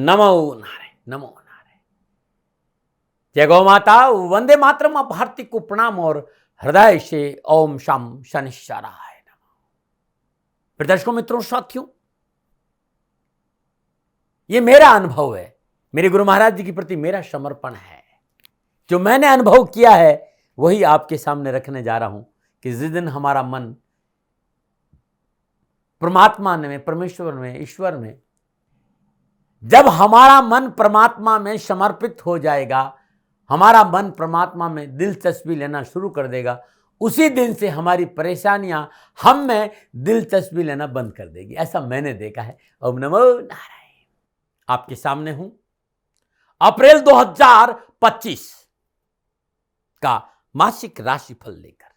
नमो नारायण, नमो नारायण। जय गौ माता, वंदे मातरम। आप भारती को प्रणाम और हृदय से ओम शम शनिश्चराय नमः। दर्शकों, मित्रों, साथियों, ये मेरा अनुभव है, मेरे गुरु महाराज जी के प्रति मेरा समर्पण है। जो मैंने अनुभव किया है वही आपके सामने रखने जा रहा हूं कि जिस दिन हमारा मन परमात्मा में, परमेश्वर में, ईश्वर में, जब हमारा मन परमात्मा में समर्पित हो जाएगा, हमारा मन परमात्मा में दिलचस्पी लेना शुरू कर देगा, उसी दिन से हमारी परेशानियां हम में दिलचस्पी लेना बंद कर देगी। ऐसा मैंने देखा है। ओम नमो नारायण। आपके सामने हूं अप्रैल 2025 का मासिक राशिफल लेकर।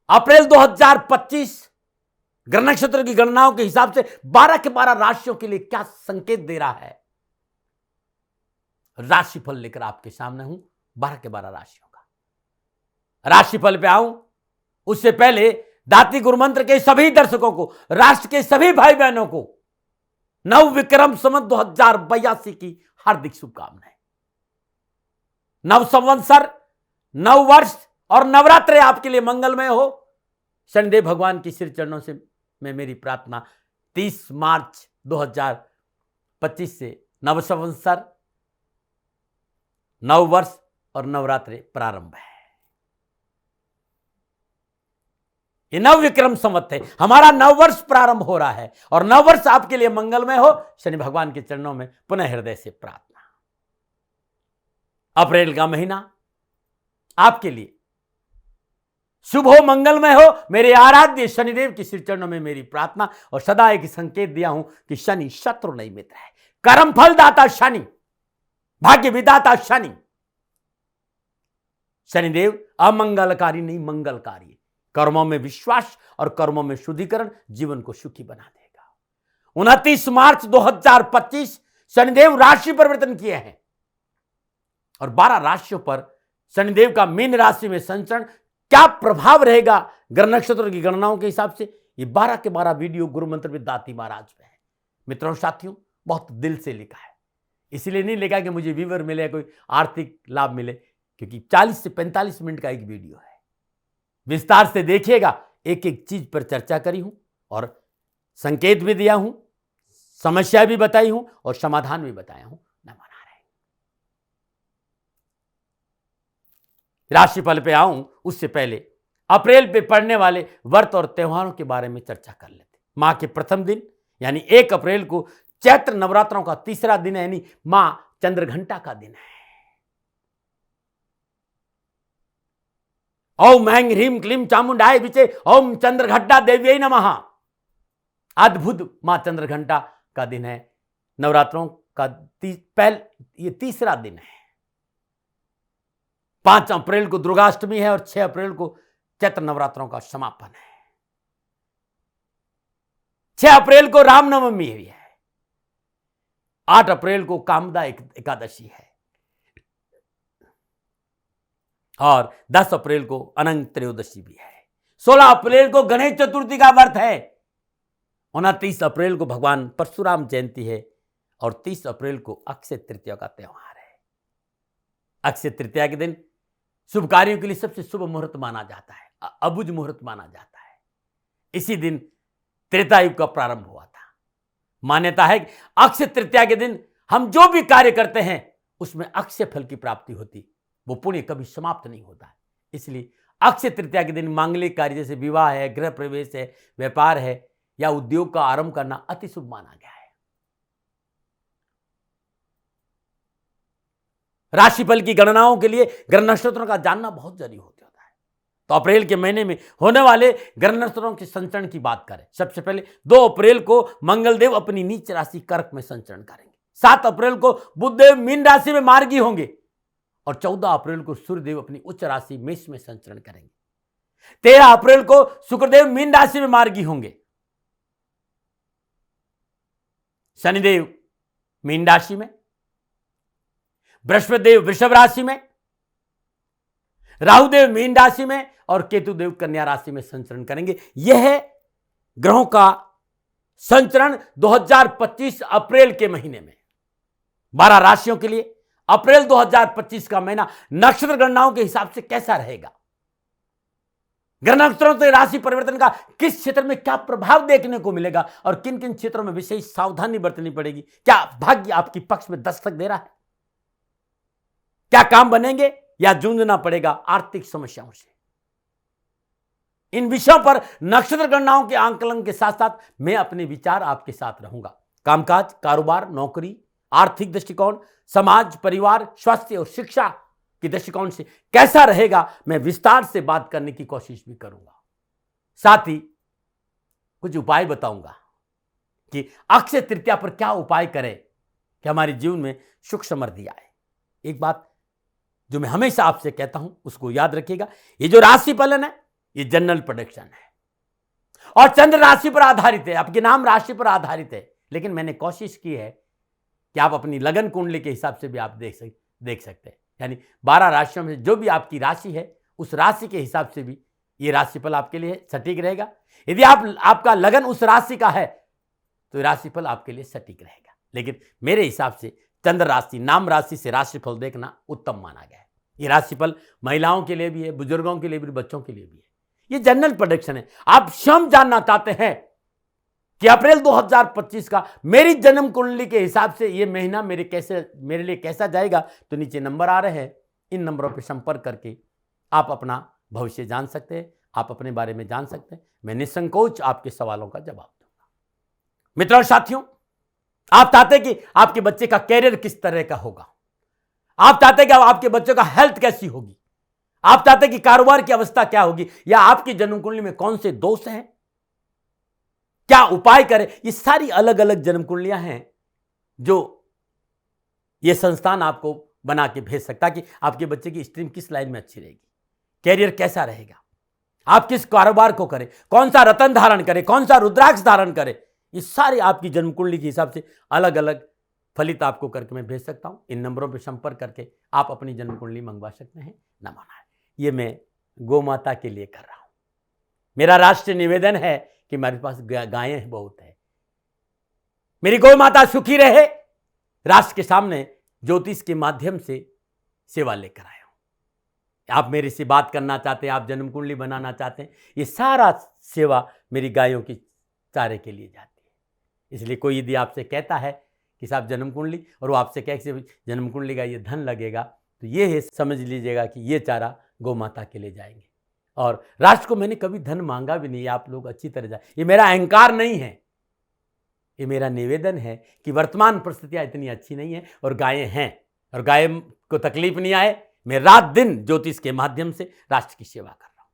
अप्रैल 2025 ग्रह नक्षत्र की गणनाओं के हिसाब से 12 के 12 राशियों के लिए क्या संकेत दे रहा है, राशिफल लेकर आपके सामने हूं 12 के 12 राशियों का। राशिफल पे आऊं उससे पहले दाती गुरु मंत्र के सभी दर्शकों को, राष्ट्र के सभी भाई बहनों को नव विक्रम संवत 2082 की हार्दिक शुभकामनाएं। नव संवत्सर, नव वर्ष और नवरात्रे आपके लिए मंगलमय हो। शनिदेव भगवान की श्री चरणों से मैं मेरी प्रार्थना 30 मार्च 2025 से नव संवत्सर, नव वर्ष और नवरात्रे प्रारंभ है। ये नव विक्रम संवत है, हमारा नव वर्ष प्रारंभ हो रहा है और नव वर्ष आपके लिए मंगलमय हो। शनि भगवान के चरणों में पुनः हृदय से प्रार्थना। अप्रैल का महीना आपके लिए शुभ हो, मंगलमय हो। मेरे आराध्य शनिदेव की श्री चरणों में मेरी प्रार्थना और सदा एक संकेत दिया हूं कि शनि शत्रु नहीं मित्र है। कर्म फल दाता शनि, भाग्य विदाता शनि। शनिदेव अमंगलकारी नहीं, मंगलकारी। कर्मों में विश्वास और कर्मों में शुद्धिकरण जीवन को सुखी बना देगा। 29 मार्च 2025 शनिदेव राशि परिवर्तन किए हैं और 12 राशियों पर शनिदेव का मीन राशि में संचरण क्या प्रभाव रहेगा ग्रह नक्षत्र की गणनाओं के हिसाब से, ये 12 के 12 वीडियो गुरु मंत्र में दाती महाराज पे है। मित्रों, साथियों, बहुत दिल से लिखा है। इसलिए नहीं लिखा कि मुझे व्यूअर मिले, कोई आर्थिक लाभ मिले, क्योंकि 40 से 45 मिनट का एक वीडियो है। विस्तार से देखिएगा, एक एक चीज पर चर्चा करी हूं और संकेत भी दिया हूं, समस्या भी बताई हूं और समाधान भी बताया हूं। नमो नारायण। राशिफल पे आऊं उससे पहले अप्रैल पे पड़ने वाले व्रत और त्योहारों के बारे में चर्चा कर लेते। माह के प्रथम दिन यानी 1 अप्रैल को चैत्र नवरात्रों का तीसरा दिन है, यानी मां चंद्रघंटा का दिन है। ओम ऐं ह्रीं क्लीं चामुंडाय विचे ओम चंद्रघंटा देव्यै नमः। अद्भुत मां चंद्रघंटा का दिन है। नवरात्रों का ये तीसरा दिन है। 5 अप्रैल को दुर्गाष्टमी है और 6 अप्रैल को चैत्र नवरात्रों का समापन है। 6 अप्रैल को रामनवमी भी है। 8 अप्रैल को कामदा एकादशी है और 10 अप्रैल को अनंत त्रयोदशी भी है। 16 अप्रैल को गणेश चतुर्थी का व्रत है। 29 अप्रैल को भगवान परशुराम जयंती है और 30 अप्रैल को अक्षय तृतीया का त्यौहार है। अक्षय तृतीया के दिन शुभ कार्यों के लिए सबसे शुभ मुहूर्त माना जाता है, अबुझ मुहूर्त माना जाता है। इसी दिन त्रेता युग का प्रारंभ हुआ था। मान्यता है कि अक्षय तृतीया के दिन हम जो भी कार्य करते हैं उसमें अक्षय फल की प्राप्ति होती, वो पुण्य कभी समाप्त नहीं होता है। इसलिए अक्षय तृतीया के दिन मांगलिक कार्य जैसे विवाह है, गृह प्रवेश है, व्यापार है या उद्योग का आरंभ करना अति शुभ माना गया है। राशिफल की गणनाओं के लिए ग्रह नक्षत्रों का जानना बहुत जरूरी होता है। तो अप्रैल के महीने में होने वाले ग्रह नक्षत्रों के संचरण की बात करें। सबसे पहले 2 अप्रैल को मंगलदेव अपनी नीच राशि कर्क में संचरण करेंगे। 7 अप्रैल को बुधदेव मीन राशि में मार्गी होंगे और 14 अप्रैल को सूर्यदेव अपनी उच्च राशि मेष में संचरण करेंगे। 13 अप्रैल को शुक्रदेव मीन राशि में मार्गी होंगे। शनिदेव मीन राशि में, बृहस्पतिदेव वृषभ राशि में, राहुदेव मीन राशि में और केतुदेव कन्या राशि में संचरण करेंगे। यह है ग्रहों का संचरण 2025 अप्रैल के महीने में 12 राशियों के लिए अप्रैल 2025 का महीना नक्षत्र गणनाओं के हिसाब से कैसा रहेगा, ग्रह नक्षत्रों से राशि परिवर्तन का किस क्षेत्र में क्या प्रभाव देखने को मिलेगा और किन किन क्षेत्रों में विशेष सावधानी बरतनी पड़ेगी, क्या भाग्य आपकी पक्ष में दस्तक दे रहा है, क्या काम बनेंगे या जूझना पड़ेगा आर्थिक समस्याओं से। इन विषयों पर नक्षत्र गणनाओं के आंकलन के साथ साथ मैं अपने विचार आपके साथ रहूंगा। कामकाज, कारोबार, नौकरी, आर्थिक दृष्टिकोण, समाज, परिवार, स्वास्थ्य और शिक्षा की दृष्टिकोण से कैसा रहेगा, मैं विस्तार से बात करने की कोशिश भी करूंगा। साथ ही कुछ उपाय बताऊंगा कि अक्षय तृतीया पर क्या उपाय करें कि हमारे जीवन में सुख समृद्धि आए। एक बात जो मैं हमेशा आपसे कहता हूं उसको याद रखिएगा, ये जो राशि फलन है ये जनरल प्रेडिक्शन है और चंद्र राशि पर आधारित है, आपके नाम राशि पर आधारित है। लेकिन मैंने कोशिश की है कि आप अपनी लगन कुंडली के हिसाब से भी आप देख सकते हैं, यानी 12 राशियों में जो भी आपकी राशि है उस राशि के हिसाब से भी ये राशिफल आपके लिए सटीक रहेगा। यदि आपका लगन उस राशि का है तो राशिफल आपके लिए सटीक रहेगा। लेकिन मेरे हिसाब से चंद्र राशि, नाम राशि से राशिफल देखना उत्तम माना गया है। ये राशिफल महिलाओं के लिए भी है, बुजुर्गों के लिए भी, बच्चों के लिए भी है। ये जनरल प्रेडिक्शन है। आप स्वयं जानना चाहते हैं कि अप्रैल 2025 का मेरी जन्म कुंडली के हिसाब से ये महीना मेरे लिए कैसा जाएगा, तो नीचे नंबर आ रहे हैं, इन नंबरों पर संपर्क करके आप अपना भविष्य जान सकते हैं, आप अपने बारे में जान सकते हैं। मैं निसंकोच आपके सवालों का जवाब दूंगा। मित्रों और साथियों, आप चाहते हैं कि आपके बच्चे का कैरियर किस तरह का होगा, आप चाहते हैं कि आपके बच्चों का हेल्थ कैसी होगी, आप चाहते हैं कि कारोबार की अवस्था क्या होगी, या आपकी जन्म कुंडली में कौन से दोष हैं, क्या उपाय करें। ये सारी अलग अलग जन्म कुंडलियां हैं जो ये संस्थान आपको बना के भेज सकता है कि आपके बच्चे की स्ट्रीम किस लाइन में अच्छी रहेगी, कैरियर कैसा रहेगा, आप किस कारोबार को करें, कौन सा रत्न धारण करें, कौन सा रुद्राक्ष धारण करें। ये सारी आपकी जन्म कुंडली के हिसाब से अलग अलग फलित आपको करके मैं भेज सकता हूं। इन नंबरों पर संपर्क करके आप अपनी जन्म कुंडली मंगवा सकते हैं। न माना है, ये मैं गौ माता के लिए कर रहा हूं। मेरा राष्ट्रीय निवेदन है कि मेरे पास गायें बहुत है, मेरी गौ माता सुखी रहे, राष्ट्र के सामने ज्योतिष के माध्यम से सेवा लेकर आया हूं। आप मेरे से बात करना चाहते हैं, आप जन्म कुंडली बनाना चाहते हैं, ये सारा सेवा मेरी गायों की चारे के लिए जाती है। इसलिए कोई यदि आपसे कहता है कि साहब जन्म कुंडली, और वो आपसे कहे जन्म कुंडली का ये धन लगेगा, तो ये है, समझ लीजिएगा कि ये चारा गौ माता के लिए जाएंगे। और राष्ट्र को मैंने कभी धन मांगा भी नहीं, आप लोग अच्छी तरह जाए, ये मेरा अहंकार नहीं है, ये मेरा निवेदन है कि वर्तमान परिस्थितियां इतनी अच्छी नहीं है और गायें हैं, और गाय को तकलीफ नहीं आए, मैं रात दिन ज्योतिष के माध्यम से राष्ट्र की सेवा कर रहा हूं।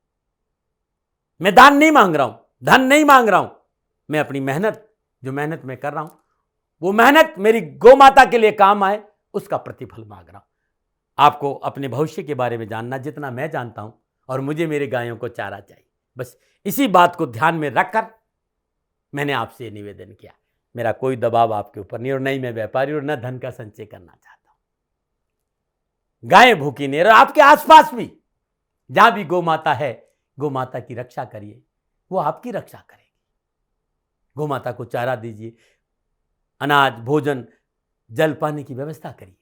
मैं दान नहीं मांग रहा हूं, धन नहीं मांग रहा हूं, मैं अपनी मेहनत, जो मेहनत मैं कर रहा हूं, वो मेहनत मेरी गौ माता के लिए काम आए, उसका प्रतिफल मांग रहा हूं। आपको अपने भविष्य के बारे में जानना जितना मैं जानता हूं, और मुझे मेरे गायों को चारा चाहिए, बस इसी बात को ध्यान में रखकर मैंने आपसे निवेदन किया। मेरा कोई दबाव आपके ऊपर नहीं, और नहीं मैं व्यापारी और न धन का संचय करना चाहता हूं। गायें भूखी नहीं, और आपके आसपास भी जहां भी गौ माता है, गौ माता की रक्षा करिए, वो आपकी रक्षा करेगी। गौ माता को चारा दीजिए, अनाज, भोजन, जल पानी की व्यवस्था करिए।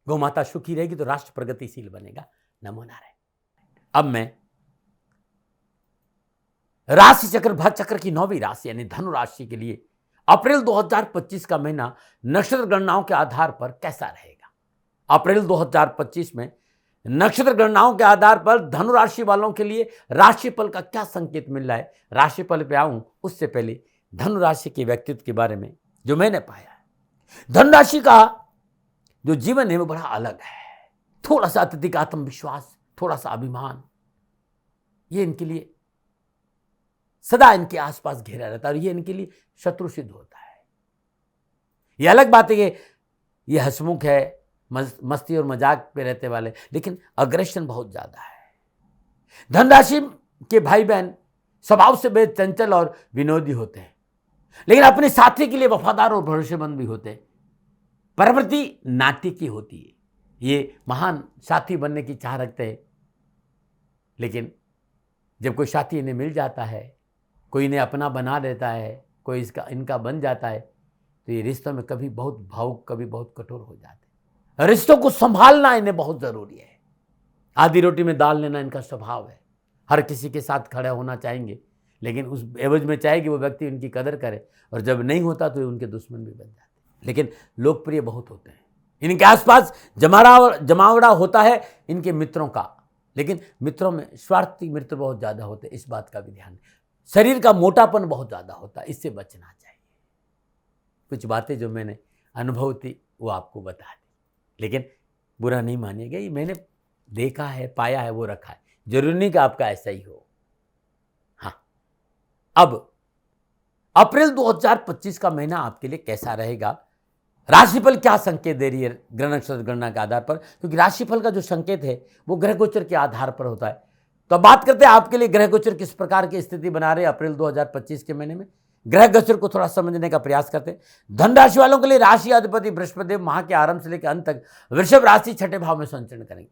गौ माता सुखी रहेगी तो राष्ट्र प्रगतिशील बनेगा। नमो नारायण। अब मैं राशि चक्र, भर चक्र की 9वीं राशि यानी धनु राशि के लिए अप्रैल 2025 का महीना नक्षत्र गणनाओं के आधार पर कैसा रहेगा। अप्रैल 2025 में नक्षत्र गणनाओं के आधार पर धनु राशि वालों के लिए राशिफल का क्या संकेत मिल रहा है। राशिफल पे आऊं उससे पहले धनु राशि के व्यक्तित्व के बारे में जो मैंने पाया है। धनु राशि का जो जीवन है वो बड़ा अलग है, थोड़ा सा अत्यधिक आत्मविश्वास, थोड़ा सा अभिमान, ये इनके लिए सदा इनके आसपास घेरा रहता है, और ये इनके लिए शत्रु सिद्ध होता है। ये अलग बात है कि ये हंसमुख है, मस्ती और मजाक पे रहते वाले, लेकिन अग्रेशन बहुत ज्यादा है। धनराशि के भाई बहन स्वभाव से बेहद चंचल और विनोदी होते हैं, लेकिन अपने साथी के लिए वफादार और भरोसेमंद भी होते हैं। प्रवृत्ति नाट्य की होती है, ये महान साथी बनने की चाह रखते हैं, लेकिन जब कोई साथी इन्हें मिल जाता है, कोई इन्हें अपना बना देता है, कोई इसका इनका बन जाता है तो ये रिश्तों में कभी बहुत भावुक, कभी बहुत कठोर हो जाते हैं। रिश्तों को संभालना इन्हें बहुत जरूरी है। आधी रोटी में दाल लेना इनका स्वभाव है। हर किसी के साथ खड़े होना चाहेंगे, लेकिन उस एवज में चाहे कि वो व्यक्ति उनकी कदर करे, और जब नहीं होता तो ये उनके दुश्मन भी बन जाते हैं। लेकिन लोकप्रिय बहुत होते हैं। इनके आसपास जमावड़ा होता है इनके मित्रों का, लेकिन मित्रों में स्वार्थी मित्र बहुत ज़्यादा होते हैं, इस बात का भी ध्यान। शरीर का मोटापन बहुत ज़्यादा होता है, इससे बचना चाहिए। कुछ बातें जो मैंने अनुभव थी वो आपको बता दी, लेकिन बुरा नहीं मानिएगा, ये मैंने देखा है, पाया है, वो रखा है। जरूरी नहीं कि आपका ऐसा ही हो। हाँ, अब अप्रैल 2025 का महीना आपके लिए कैसा रहेगा, राशिफल क्या संकेत दे रही है ग्रह नक्षत्र गणना के आधार पर, क्योंकि राशिफल का जो संकेत है वो ग्रह गोचर के आधार पर होता है। तो अब बात करते हैं आपके लिए ग्रह गोचर किस प्रकार की स्थिति बना रहे हैं अप्रैल 2025 के महीने में। ग्रह गोचर को थोड़ा समझने का प्रयास करते हैं। धन राशि वालों के लिए राशि अधिपति बृहस्पति देव माह के आरंभ से लेकर अंत तक वृषभ राशि छठे भाव में संचरण करेंगे।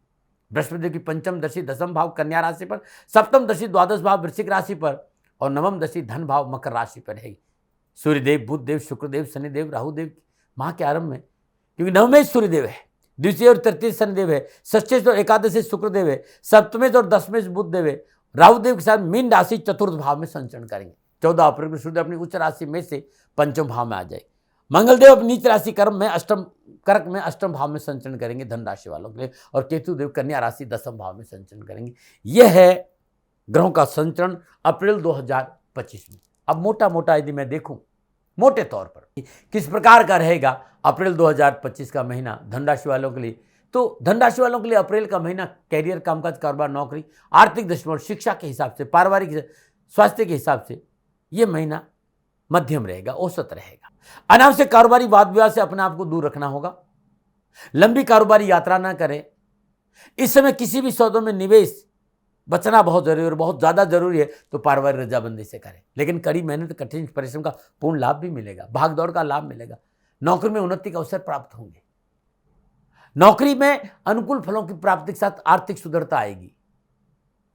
बृहस्पति देव की पंचम दशा दसम भाव कन्या राशि पर, सप्तम दशा द्वादश भाव वृश्चिक राशि पर, और नवम दशा धन भाव मकर राशि पर रहेगी। सूर्यदेव, बुधदेव, शुक्रदेव, शनिदेव, राहुदेव माह के आरंभ में, क्योंकि नवमें सूर्यदेव है, द्वितीय और तृतीय शनिदेव है, षष्ठे और एकादशी शुक्रदेव है, सप्तमें और दसवें बुधदेव है, राहुदेव के साथ मीन राशि चतुर्थ भाव में संचरण करेंगे। 14 अप्रैल को सूर्य अपनी उच्च राशि में से पंचम भाव में आ जाए। मंगलदेव अपनी नीच राशि कर्क में अष्टम भाव में संचरण करेंगे धन राशि वालों के लिए, और केतुदेव कन्या राशि दसम भाव में संचरण करेंगे। यह है ग्रहों का संचरण अप्रैल 2025 में। अब मोटा मोटा यदि मैं देखूं मोटे तौर पर किस प्रकार का रहेगा अप्रैल 2025 का महीना धन राशि वालों के लिए, तो धन राशि वालों के लिए अप्रैल का महीना कैरियर, कामकाज, कारोबार, नौकरी, आर्थिक दृष्टिकोण, शिक्षा के हिसाब से, पारिवारिक स्वास्थ्य के हिसाब से यह महीना मध्यम रहेगा, औसत रहेगा। अनावश्यक कारोबारी वाद विवाद से अपने आप को दूर रखना होगा। लंबी कारोबारी यात्रा ना करें। इस समय किसी भी सौदों में निवेश बचना बहुत जरूरी है, और बहुत ज्यादा जरूरी है तो पारिवारिक रजाबंदी से करें। लेकिन कड़ी मेहनत, कठिन परिश्रम का पूर्ण लाभ भी मिलेगा, भागदौड़ का लाभ मिलेगा। नौकरी में उन्नति के अवसर प्राप्त होंगे। नौकरी में अनुकूल फलों की प्राप्ति के साथ आर्थिक सुदृढ़ता आएगी।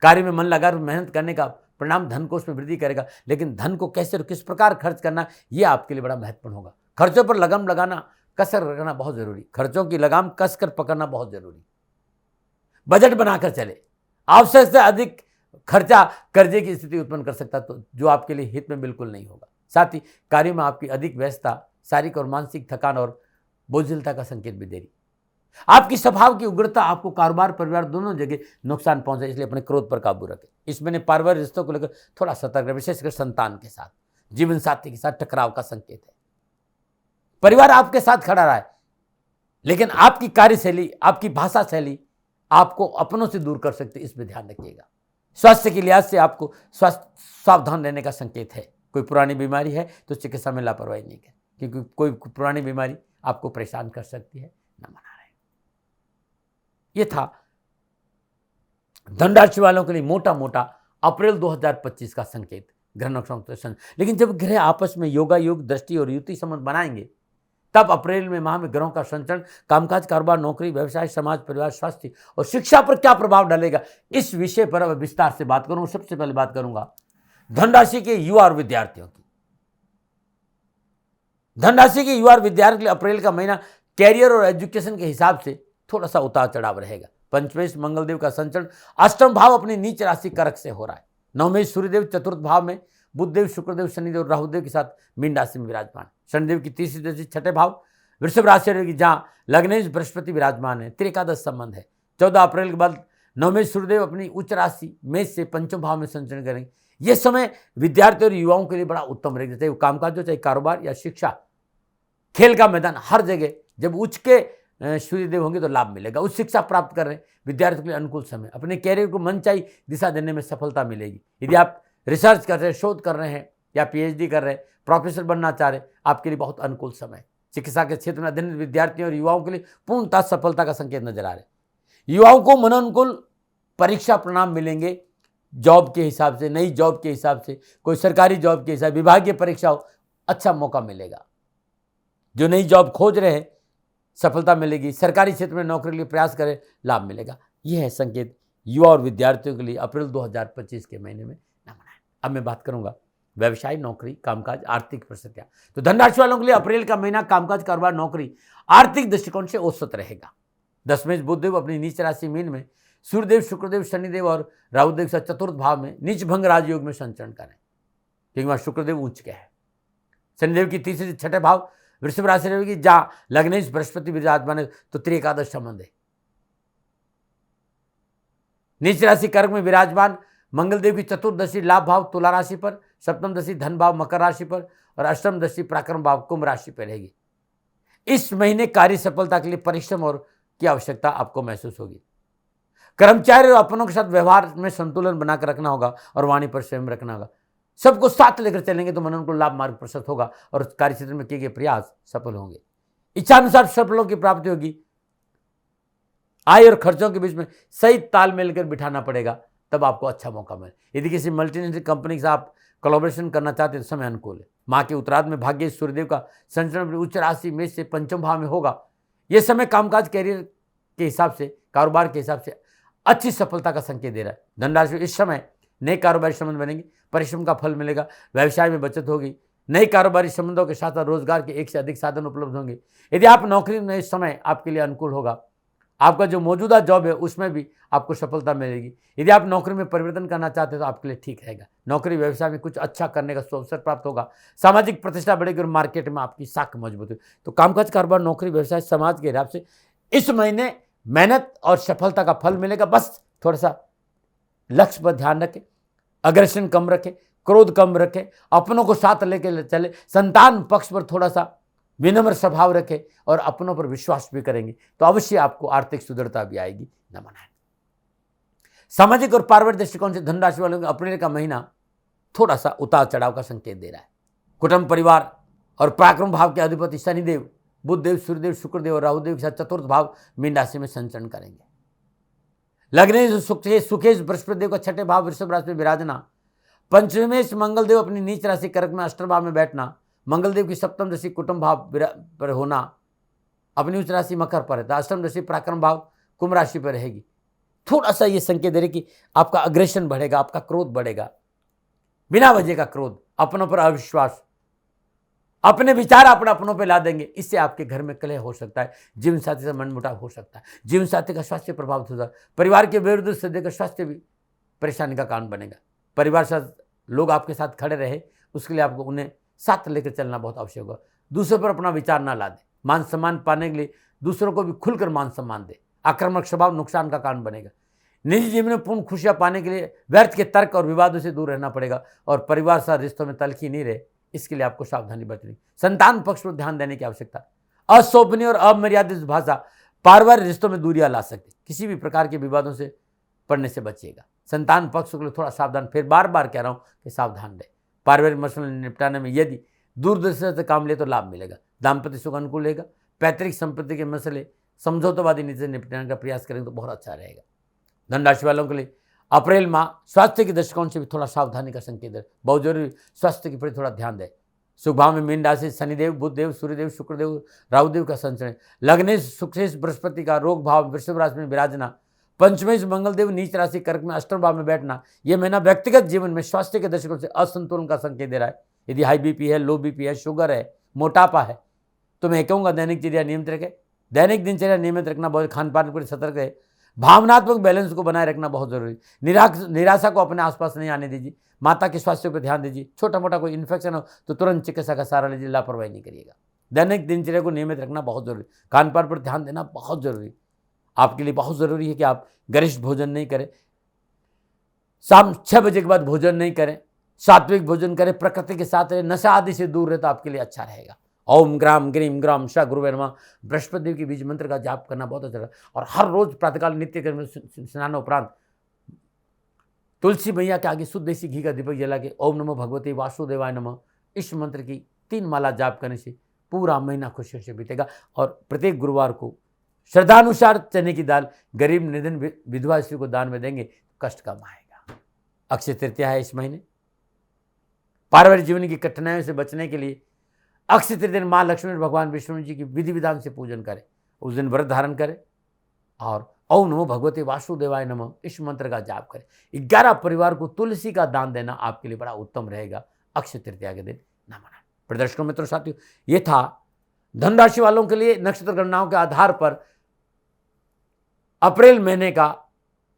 कार्य में मन लगा मेहनत करने का परिणाम धन कोष में वृद्धि करेगा। लेकिन धन को कैसे और किस प्रकार खर्च करना, यह आपके लिए बड़ा महत्वपूर्ण होगा। खर्चों पर लगाम लगाना, कसर रखना बहुत जरूरी। खर्चों की लगाम कसकर पकड़ना बहुत जरूरी। बजट बनाकर चले। आवश्यक से अधिक खर्चा कर्जे की स्थिति उत्पन्न कर सकता, तो जो आपके लिए हित में बिल्कुल नहीं होगा। साथ ही कार्य में आपकी अधिक व्यस्तता शारीरिक और मानसिक थकान और बोझिलता का संकेत भी दे रही। आपकी स्वभाव की उग्रता आपको कारोबार, परिवार दोनों जगह नुकसान पहुंचे, इसलिए अपने क्रोध पर काबू रखें। इसमें पारिवारिक रिश्तों को लेकर थोड़ा सतर्क रहे, विशेषकर संतान के साथ, जीवन साथी के साथ टकराव का संकेत है। परिवार आपके साथ खड़ा रहा है, लेकिन आपकी कार्यशैली, आपकी भाषा शैली आपको अपनों से दूर कर सकते, इसमें ध्यान रखिएगा। स्वास्थ्य के लिहाज से आपको सावधान रहने का संकेत है। कोई पुरानी बीमारी है तो चिकित्सा में लापरवाही नहीं करें, क्योंकि कोई पुरानी बीमारी आपको परेशान कर सकती है। न मना रहे। यह था धन राशि वालों के लिए मोटा मोटा अप्रैल 2025 का संकेत ग्रह नक्षत्र। लेकिन जब ग्रह आपस में योगा योग, दृष्टि और युति संबंध बनाएंगे, तब अप्रैल में माह में ग्रहों का संचरण कामकाज, कारोबार, नौकरी, व्यवसाय, समाज, परिवार, स्वास्थ्य और शिक्षा पर क्या प्रभाव डालेगा, इस विषय पर अब विस्तार से बात करूंगा। सबसे पहले बात करूंगा धनराशि के युवा और विद्यार्थियों की। धनराशि के युवा और विद्यार्थियों के लिए अप्रैल का महीना कैरियर और एजुकेशन के हिसाब से थोड़ा सा उतार चढ़ाव रहेगा। पंचमेश मंगलदेव का संचरण अष्टम भाव अपनी नीच राशि कर्क से हो रहा है। नवमेश सूर्यदेव चतुर्थ भाव में, बुधदेव, शुक्रदेव, शनिदेव, राहुदेव के साथ मीन राशि में विराजमान। शनिदेव की तीसरी दशा छठे भाव वृषभ राशि रहेगी, जहां लग्नेश बृहस्पति विराजमान है। त्रिकादश संबंध है। 14 अप्रैल के बाद नवमेश सूर्यदेव अपनी उच्च राशि मेष से पंचम भाव में संचरण करेंगे। यह समय विद्यार्थियों और युवाओं के लिए बड़ा उत्तम रहेगा, चाहे वो कामकाज हो, चाहे कारोबार या शिक्षा, खेल का मैदान, हर जगह जब उच्च के सूर्यदेव होंगे तो लाभ मिलेगा। उच्च शिक्षा प्राप्त कर रहे हैं विद्यार्थियों के लिए अनुकूल समय। अपने कैरियर को मनचाही दिशा देने में सफलता मिलेगी। यदि आप रिसर्च कर रहे हैं, शोध कर रहे हैं या पीएचडी कर रहे हैं, प्रोफेसर बनना चाह रहे हैं, आपके लिए बहुत अनुकूल समय। चिकित्सा के क्षेत्र में अध्ययन विद्यार्थियों और युवाओं के लिए पूर्णतः सफलता का संकेत नजर आ रहे हैं। युवाओं को मनोनुकूल परीक्षा परिणाम मिलेंगे। जॉब के हिसाब से, नई जॉब के हिसाब से, कोई सरकारी जॉब के हिसाब, विभागीय परीक्षा हो, अच्छा मौका मिलेगा। जो नई जॉब खोज रहे हैं सफलता मिलेगी। सरकारी क्षेत्र में नौकरी के लिए प्रयास करें, लाभ मिलेगा। यह है संकेत युवा और विद्यार्थियों के लिए अप्रैल 2025 के महीने में न मनाएं। अब मैं बात करूंगा व्यवसाय, नौकरी, कामकाज, आर्थिक परिस्थितियां। तो धनराशि वालों के लिए अप्रैल का महीना कामकाज, कारोबार, नौकरी, आर्थिक दृष्टिकोण से औसत रहेगा। 10वें बुधदेव अपनी नीच राशि मीन में, सूर्यदेव, शुक्रदेव, शनिदेव और राहुदेव से चतुर्थ भाव में नीच भंग राजयोग में संचरण करें, क्योंकि वहां शुक्रदेव उच्च के है। शनिदेव की तीसरे से छठे भाव वृषभ राशि रहेगी, जहां लग्नेश बृहस्पति विराजमान है, तो त्रिएकादश संबंध है। नीच राशि कर्क में विराजमान मंगलदेव की चतुर्दशी लाभ भाव तुला राशि पर, सप्तम दशी धन भाव मकर राशि पर और अष्टम दशी पराक्रम भाव कुंभ राशि पर रहेगी। इस महीने कार्य सफलता के लिए परिश्रम और की आवश्यकता आपको महसूस होगी। कर्मचारी और अपनों के साथ व्यवहार में संतुलन बनाकर रखना होगा और वाणी पर संयम रखना होगा। सबको साथ लेकर चलेंगे तो मन को लाभ मार्ग प्रशस्त होगा और कार्य क्षेत्र में किए गए प्रयास सफल होंगे। इच्छानुसार सफलों की प्राप्ति होगी। आय और खर्चों के बीच में सही तालमेल कर बिठाना पड़ेगा, तब आपको अच्छा मौका मिले। यदि किसी मल्टीनेशनल कंपनी के साथ आप कोलैबोरेशन करना चाहते हैं तो समय अनुकूल है। माह के उत्तरार्ध में भाग्य सूर्यदेव का संचरण उच्च राशि मेष से पंचम भाव में होगा। यह समय कामकाज, कैरियर के हिसाब से, कारोबार के हिसाब से अच्छी सफलता का संकेत दे रहा है। धनराशि इस समय नए कारोबारी संबंध बनेंगे, परिश्रम का फल मिलेगा, व्यवसाय में बचत होगी, नए कारोबारी संबंधों के साथ रोजगार के एक से अधिक साधन उपलब्ध होंगे। यदि आप नौकरी में, इस समय आपके लिए अनुकूल होगा। आपका जो मौजूदा जॉब है उसमें भी आपको सफलता मिलेगी। यदि आप नौकरी में परिवर्तन करना चाहते हैं तो आपके लिए ठीक रहेगा। नौकरी व्यवसाय में कुछ अच्छा करने का अवसर प्राप्त होगा। सामाजिक प्रतिष्ठा बढ़ेगी और मार्केट में आपकी साख मजबूत होगी। तो कामकाज, कारोबार, नौकरी, व्यवसाय, समाज के हिसाब से इस महीने मेहनत और सफलता का फल मिलेगा। बस थोड़ा सा लक्ष्य पर ध्यान रखें, अग्रेशन कम रखें, क्रोध कम रखें, अपनों को साथ लेके चले, संतान पक्ष पर थोड़ा सा विनम्र स्वभाव रखें और अपनों पर विश्वास भी करेंगे तो अवश्य आपको आर्थिक सुदृढ़ता भी आएगी। नमन है। सामाजिक और पारिवारिक दृष्टिकोण से धनराशि वालों के अप्रैल का महीना थोड़ा सा उतार चढ़ाव का संकेत दे रहा है। कुटुंब, परिवार और पराक्रम भाव के अधिपति शनिदेव, बुधदेव, सूर्यदेव, शुक्रदेव और राहुदेव के साथ चतुर्थ भाव मीन राशि में संचरण करेंगे। लग्नेश सुखेश बृहस्पति देव का छठे भाव वृषभ राशि में विराजना, पंचमेश मंगलदेव अपनी नीच राशि कर्क में अष्टम भाव में बैठना, मंगलदेव की सप्तम दशा कुटुंब भाव पर होना, अपनी उच्च राशि मकर पर है, अष्टम दशा पराक्रम भाव कुंभ राशि पर रहेगी। थोड़ा सा ये संकेत दे रहे कि आपका अग्रेशन बढ़ेगा, आपका क्रोध बढ़ेगा, बिना वजह का क्रोध, अपनों पर अविश्वास, अपने विचार अपनों पर ला देंगे। इससे आपके घर में कलह हो सकता है, जीवन साथी से मनमुटाव हो सकता है, जीवन साथी का स्वास्थ्य प्रभावित हो सकता है, परिवार के विरुद्ध सदस्य का स्वास्थ्य भी परेशानी का कारण बनेगा। परिवार साथ लोग आपके साथ खड़े रहे, उसके लिए आपको उन्हें साथ लेकर चलना बहुत आवश्यक होगा। दूसरों पर अपना विचार ना ला दे। मान सम्मान पाने के लिए दूसरों को भी खुलकर मान सम्मान दे। आक्रामक स्वभाव नुकसान का कारण बनेगा। निजी जीवन में पूर्ण खुशियां पाने के लिए व्यर्थ के तर्क और विवादों से दूर रहना पड़ेगा और परिवार साथ रिश्तों में तलखी नहीं रहे, इसके लिए आपको सावधानी बरतनी। संतान पक्ष पर ध्यान देने की आवश्यकता। अशोभनीय और अमर्यादित भाषा पारिवारिक रिश्तों में दूरियां ला सकती। किसी भी प्रकार के विवादों से पड़ने से बचिएगा। संतान पक्ष के लिए थोड़ा सावधान, फिर बार बार कह रहा हूं कि सावधान रहे। पारिवारिक मसले निपटाने में यदि दूरदर्शी से काम ले तो लाभ मिलेगा। दाम्पत्य सुख अनुकूल रहेगा। पैतृक संपत्ति के मसले समझौतावादी नीति से निपटाने का प्रयास करेंगे तो बहुत अच्छा रहेगा। धनराशि वालों के लिए अप्रैल माह स्वास्थ्य के दृष्टिकोण से भी थोड़ा सावधानी का संकेत है। बहुत जरूरी स्वास्थ्य के प्रति थोड़ा ध्यान दें। शुभ भाव में मीन राशि शनिदेव, बुधदेव, सूर्यदेव, शुक्रदेव, राहुदेव का संचरण, लग्नेश सुखेश बृहस्पति का रोग भाव वृषभ राशि में विराजना, पंचमेश मंगलदेव नीच राशि कर्क में अष्टम भाव में बैठना, यह महीना व्यक्तिगत जीवन में स्वास्थ्य के दृष्टिकोण से असंतुलन का संकेत दे रहा है। यदि हाई बीपी है, लो बीपी है, शुगर है, मोटापा है, तो मैं कहूँगा दैनिक दिनचर्या नियमित रखें। दैनिक दिनचर्या नियमित रखना बहुत, खान पान पर सतर्क रहे। भावनात्मक बैलेंस को बनाए रखना बहुत जरूरी। निराशा को अपने आसपास नहीं आने दीजिए। माता के स्वास्थ्य पर ध्यान दीजिए। छोटा मोटा कोई इन्फेक्शन हो तो तुरंत चिकित्सा का सहारा लीजिए, लापरवाही नहीं करिएगा। दैनिक दिनचर्या को नियमित रखना बहुत जरूरी। खान पान पर ध्यान देना बहुत जरूरी। आपके लिए बहुत जरूरी है कि आप गरिष्ठ भोजन नहीं करें, शाम 6 बजे के बाद भोजन नहीं करें, सात्विक भोजन करें, प्रकृति के साथ रहे, नशा आदि से दूर रहे तो आपके लिए अच्छा रहेगा। ओम ग्राम ग्रीम ग्राम श गुरुवे नमः बृहस्पति देव की बीज मंत्र का जाप करना बहुत अच्छा है। और हर रोज प्रातःकाल नित्य कर्म स्नान उपरांत तुलसी मैया के आगे शुद्ध देसी घी का दीपक जला के ओम नमो भगवते वासुदेवाय नमः इस मंत्र की 3 माला जाप करने से पूरा महीना खुशियों से बीतेगा। और प्रत्येक गुरुवार को श्रद्धानुसार चने की दाल गरीब निर्धन विधवा स्त्री को दान में देंगे, कष्ट कम आएगा। अक्षय तृतीया है इस महीने। पारिवारिक जीवन की कठिनाइयों से बचने के लिए अक्षय तृतीया दिन माँ लक्ष्मी भगवान विष्णु जी की विधि विधान से पूजन करें। उस दिन व्रत धारण करें और ओम नमो भगवते वासुदेवाय नमः इस मंत्र का जाप करें। 11 परिवार को तुलसी का दान देना आपके लिए बड़ा उत्तम रहेगा। अक्षय तृतीया के दिन न मनाएं। प्रदर्शकों मित्रों साथियों, ये था धनु राशि वालों के लिए नक्षत्र गणनाओं के आधार पर अप्रैल महीने का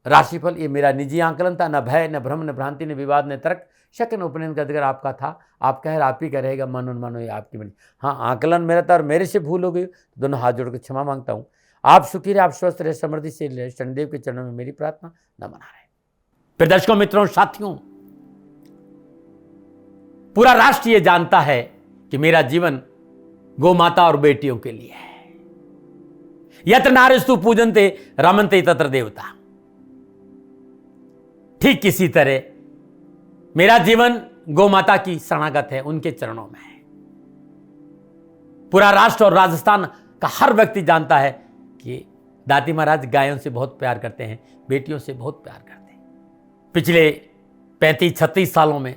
राशिफल। ये मेरा निजी आंकलन था, न भय न भ्रम न भ्रांति न विवाद न तर्क, शक न ओपिनियन का अधिकार आपका था। आप कह रहे आप ही का रहेगा, मानो न मानो ये आपकी मर्जी। हाँ, आंकलन मेरा था और मेरे से भूल हो गई तो दोनों हाथ जोड़कर क्षमा मांगता हूँ। आप सुखी रहे, आप स्वस्थ रहे, समृद्धि से रहे, शनिदेव के चरणों में मेरी प्रार्थना। नमन रहे। फिर दर्शकों मित्रों साथियों, पूरा राष्ट्र ये जानता है कि मेरा जीवन गौ माता और बेटियों के लिए है। यत्र नारीस्तु पूजन्ते रमन्ते तत्र देवता। ठीक किसी तरह मेरा जीवन गौ माता की शरणागत है, उनके चरणों में है। पूरा राष्ट्र और राजस्थान का हर व्यक्ति जानता है कि दाती महाराज गायों से बहुत प्यार करते हैं, बेटियों से बहुत प्यार करते हैं। पिछले 35-36 सालों में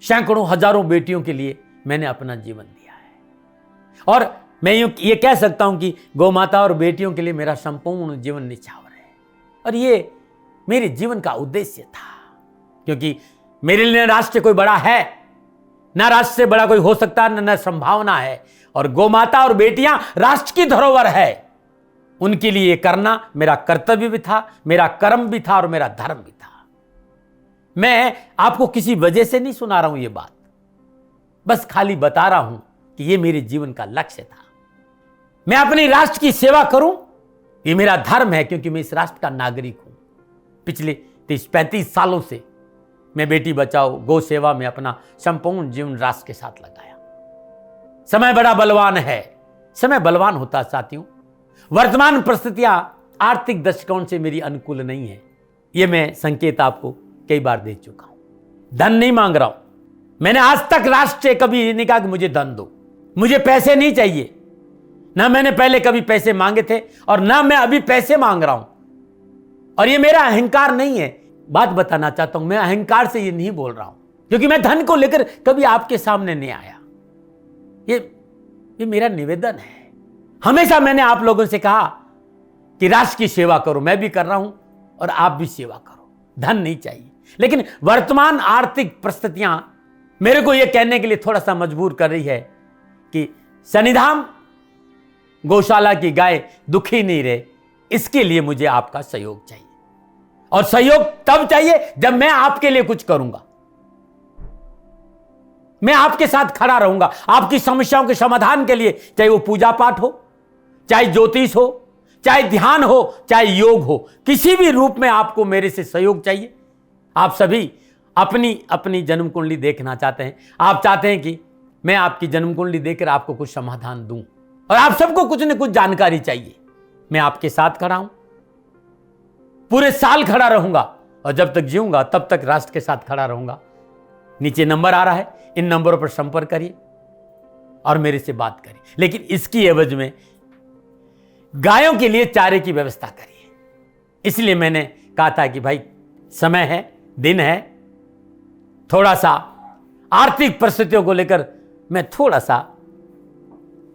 सैकड़ों हजारों बेटियों के लिए मैंने अपना जीवन दिया है और मैं ये कह सकता हूं कि गौ माता और बेटियों के लिए मेरा संपूर्ण जीवन निछावर है। और ये मेरे जीवन का उद्देश्य था, क्योंकि मेरे लिए राष्ट्र कोई बड़ा है, ना राष्ट्र से बड़ा कोई हो सकता, न संभावना है। और गौ माता और बेटियां राष्ट्र की धरोहर है, उनके लिए करना मेरा कर्तव्य भी था, मेरा कर्म भी था और मेरा धर्म भी था। मैं आपको किसी वजह से नहीं सुना रहा हूं ये बात, बस खाली बता रहा हूं कि ये मेरे जीवन का लक्ष्य था। मैं अपने राष्ट्र की सेवा करूं, ये मेरा धर्म है, क्योंकि मैं इस राष्ट्र का नागरिक हूं। पिछले 30-35 सालों से मैं बेटी बचाओ, गौ सेवा में अपना संपूर्ण जीवन राष्ट्र के साथ लगाया। समय बड़ा बलवान है, समय बलवान होता साथियों। वर्तमान परिस्थितियां आर्थिक दृष्टिकोण से मेरी अनुकूल नहीं है, यह मैं संकेत आपको कई बार दे चुका हूं। धन नहीं मांग रहा हूं। मैंने आज तक राष्ट्र से कभी नहीं कहा कि मुझे धन दो, मुझे पैसे नहीं चाहिए। ना मैंने पहले कभी पैसे मांगे थे और ना मैं अभी पैसे मांग रहा हूं। और ये मेरा अहंकार नहीं है। बात बताना चाहता हूं, मैं अहंकार से ये नहीं बोल रहा हूं, क्योंकि मैं धन को लेकर कभी आपके सामने नहीं आया। ये मेरा निवेदन है। हमेशा मैंने आप लोगों से कहा कि राष्ट्र की सेवा करो, मैं भी कर रहा हूं और आप भी सेवा करो। धन नहीं चाहिए, लेकिन वर्तमान आर्थिक परिस्थितियां मेरे को यह कहने के लिए थोड़ा सा मजबूर कर रही है कि शनिधाम गौशाला की गाय दुखी नहीं रहे, इसके लिए मुझे आपका सहयोग चाहिए। और सहयोग तब चाहिए जब मैं आपके लिए कुछ करूंगा, मैं आपके साथ खड़ा रहूंगा आपकी समस्याओं के समाधान के लिए। चाहे वो पूजा पाठ हो, चाहे ज्योतिष हो, चाहे ध्यान हो, चाहे योग हो, किसी भी रूप में आपको मेरे से सहयोग चाहिए। आप सभी अपनी अपनी जन्म कुंडली देखना चाहते हैं। आप चाहते हैं कि मैं आपकी जन्म कुंडली देखकर आपको कुछ समाधान दूं, और आप सबको कुछ न कुछ जानकारी चाहिए। मैं आपके साथ खड़ा हूं, पूरे साल खड़ा रहूंगा, और जब तक जीऊंगा तब तक राष्ट्र के साथ खड़ा रहूंगा। नीचे नंबर आ रहा है, इन नंबरों पर संपर्क करिए और मेरे से बात करिए। लेकिन इसकी एवज में गायों के लिए चारे की व्यवस्था करिए। इसलिए मैंने कहा था कि भाई समय है, दिन है, थोड़ा सा आर्थिक परिस्थितियों को लेकर मैं थोड़ा सा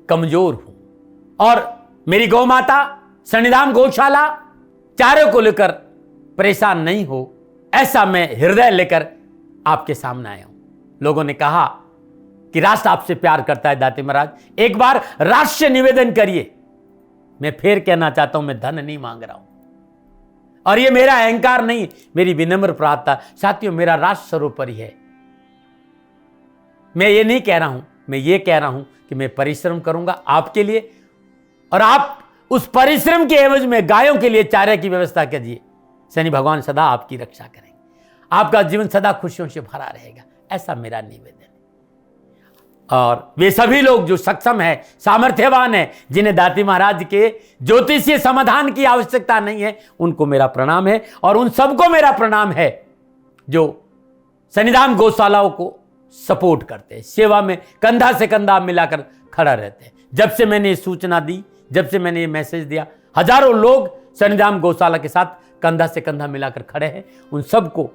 कमजोर हूं, और मेरी गौ माता शनिधाम गौशाला चारे को लेकर परेशान नहीं हो, ऐसा मैं हृदय लेकर आपके सामने आया हूं। लोगों ने कहा कि राष्ट्र आपसे प्यार करता है दाते महाराज, एक बार राष्ट्र से निवेदन करिए। मैं फिर कहना चाहता हूं, मैं धन नहीं मांग रहा हूं, और ये मेरा अहंकार नहीं, मेरी विनम्र प्रार्थना। साथियों, मेरा राष्ट्र सर्वोपरि है। मैं ये नहीं कह रहा हूं, मैं ये कह रहा हूं कि मैं परिश्रम करूंगा आपके लिए, और आप उस परिश्रम के एवज में गायों के लिए चारे की व्यवस्था कीजिए। शनि भगवान सदा आपकी रक्षा करेंगे, आपका जीवन सदा खुशियों से भरा रहेगा, ऐसा मेरा निवेदन है। और वे सभी लोग जो सक्षम है, सामर्थ्यवान है, जिन्हें दाती महाराज के ज्योतिषीय समाधान की आवश्यकता नहीं है, उनको मेरा प्रणाम है। और उन सबको मेरा प्रणाम है जो शनिधाम गौशालाओं को सपोर्ट करते हैं, सेवा में कंधा से कंधा मिलाकर खड़ा रहते हैं। जब से मैंने ये सूचना दी, जब से मैंने ये मैसेज दिया, हजारों लोग शनिधाम गौशाला के साथ कंधा से कंधा मिलाकर खड़े हैं। उन सबको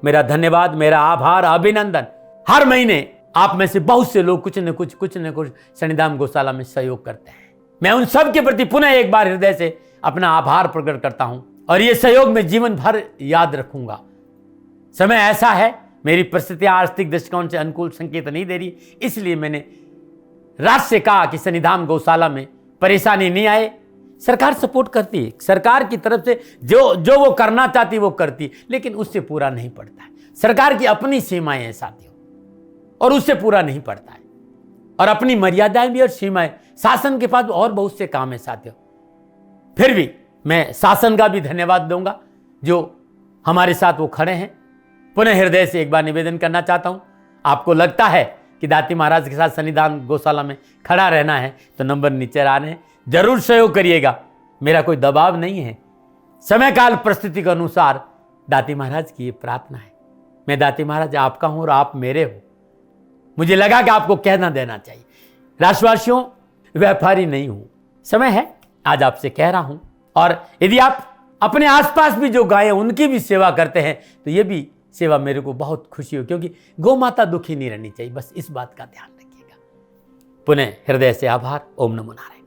मेरा धन्यवाद, मेरा आभार, अभिनंदन। हर महीने आप में से बहुत से लोग कुछ न कुछ शनिधाम गौशाला में सहयोग करते हैं। मैं उन सब के प्रति पुनः एक बार हृदय से अपना आभार प्रकट करता हूं, और ये सहयोग में जीवन भर याद रखूंगा। समय ऐसा है मेरी परिस्थितियां आर्थिक दृष्टिकोण से अनुकूल संकेत नहीं दे रही, इसलिए मैंने राष्ट्र से कहा कि शनिधाम गौशाला में परेशानी नहीं आए। सरकार सपोर्ट करती है, सरकार की तरफ से जो वो करना चाहती वो करती, लेकिन उससे पूरा नहीं पड़ता है। सरकार की अपनी सीमाएं हैं साथियों, और उससे पूरा नहीं पड़ता है, और अपनी मर्यादाएं भी और सीमाएं। शासन के पास और बहुत से काम है साथियों। फिर भी मैं शासन का भी धन्यवाद दूंगा जो हमारे साथ वो खड़े हैं। पुनः हृदय से एक बार निवेदन करना चाहता हूं, आपको लगता है कि दाती महाराज के साथ शनिधाम गौशाला में खड़ा रहना है तो नंबर नीचे आ रहे हैं, जरूर सहयोग करिएगा। मेरा कोई दबाव नहीं है, समय काल परिस्थिति के अनुसार दाती महाराज की ये प्रार्थना है। मैं दाती महाराज आपका हूं और आप मेरे हो, मुझे लगा कि आपको कहना देना चाहिए। राशिवासियों, व्यापारी नहीं हूं, समय है आज आपसे कह रहा हूं। और यदि आप अपने आसपास भी जो गाय हैं उनकी भी सेवा करते हैं तो ये भी सेवा मेरे को बहुत खुशी हो, क्योंकि गौ माता दुखी नहीं रहनी चाहिए, बस इस बात का ध्यान रखिएगा। पुनः हृदय से आभार। ओम नमो नारायण।